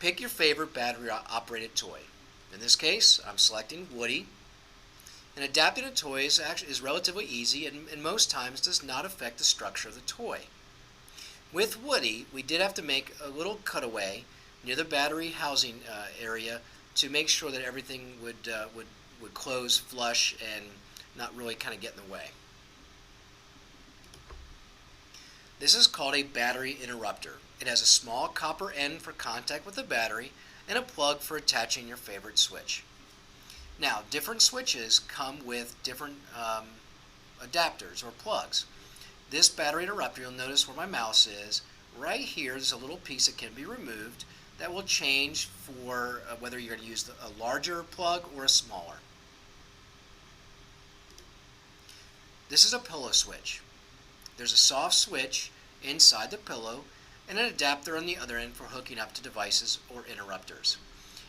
Pick your favorite battery-operated toy. In this case, I'm selecting Woody. And adapting a toy is relatively easy and most times does not affect the structure of the toy. With Woody, we did have to make a little cutaway near the battery housing area to make sure that everything would close flush and not really kind of get in the way. This is called a battery interrupter. It has a small copper end for contact with the battery and a plug for attaching your favorite switch. Now, different switches come with different adapters or plugs. This battery interrupter, you'll notice where my mouse is, right here there's a little piece that can be removed that will change for whether you're going to use a larger plug or a smaller. This is a pillow switch. There's a soft switch inside the pillow and an adapter on the other end for hooking up to devices or interrupters.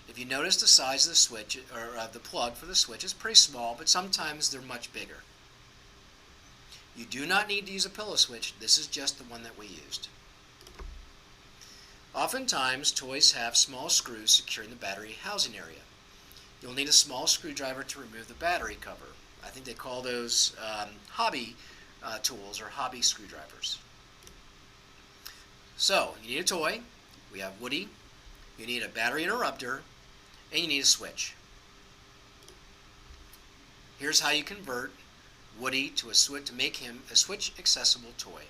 If you notice, the size of the switch or the plug for the switch is pretty small, but sometimes they're much bigger. You do not need to use a pillow switch. This is just the one that we used. Oftentimes, toys have small screws securing the battery housing area. You'll need a small screwdriver to remove the battery cover. I think they call those hobby tools or hobby screwdrivers. So, you need a toy. We have Woody. You need a battery interrupter. And you need a switch. Here's how you convert Woody to a switch to make him a switch accessible toy.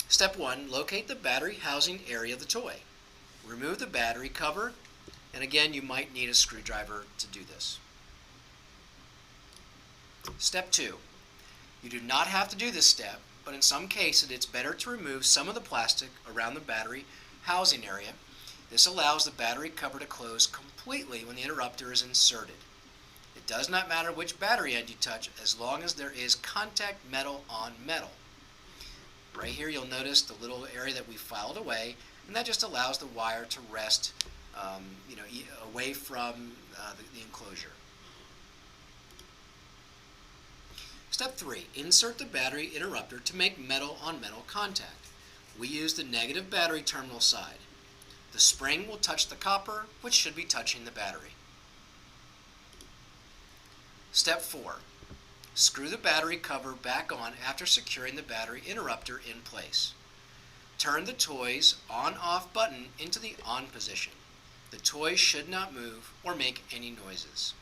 Step 1, locate the battery housing area of the toy. Remove the battery cover, and again you might need a screwdriver to do this. Step 2, you do not have to do this step, but in some cases it's better to remove some of the plastic around the battery housing area. This allows the battery cover to close completely when the interrupter is inserted. It does not matter which battery end you touch as long as there is contact metal on metal. Right here you'll notice the little area that we filed away, and that just allows the wire to rest away from the enclosure. Step 3, insert the battery interrupter to make metal on metal contact. We use the negative battery terminal side. The spring will touch the copper, which should be touching the battery. Step 4. Screw the battery cover back on after securing the battery interrupter in place. Turn the toy's on-off button into the on position. The toy should not move or make any noises.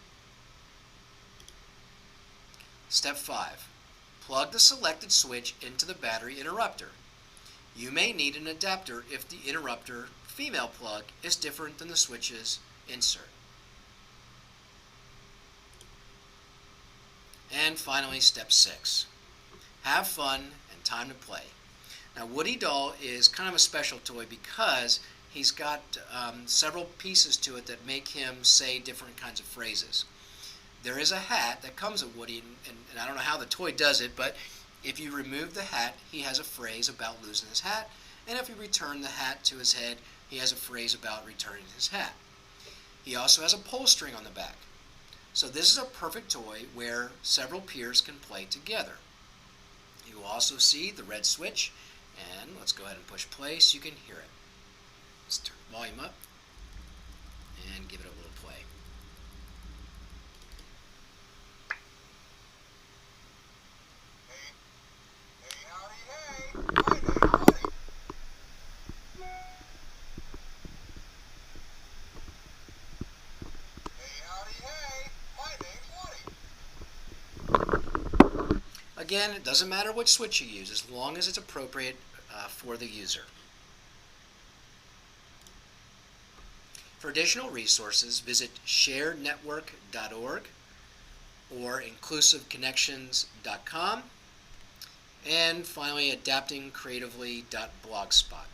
Step 5. Plug the selected switch into the battery interrupter. You may need an adapter if the interrupter female plug is different than the switch's insert. And finally, step 6. Have fun and time to play. Now, Woody Doll is kind of a special toy because he's got several pieces to it that make him say different kinds of phrases. There is a hat that comes with Woody, and I don't know how the toy does it, but if you remove the hat, he has a phrase about losing his hat, and if you return the hat to his head, he has a phrase about returning his hat. He also has a pull string on the back. So this is a perfect toy where several peers can play together. You will also see the red switch, and let's go ahead and push play so you can hear it. Let's turn the volume up and give it a little play. Again, it doesn't matter which switch you use as long as it's appropriate for the user. For additional resources, visit sharednetwork.org or inclusiveconnections.com, and finally adaptingcreatively.blogspot.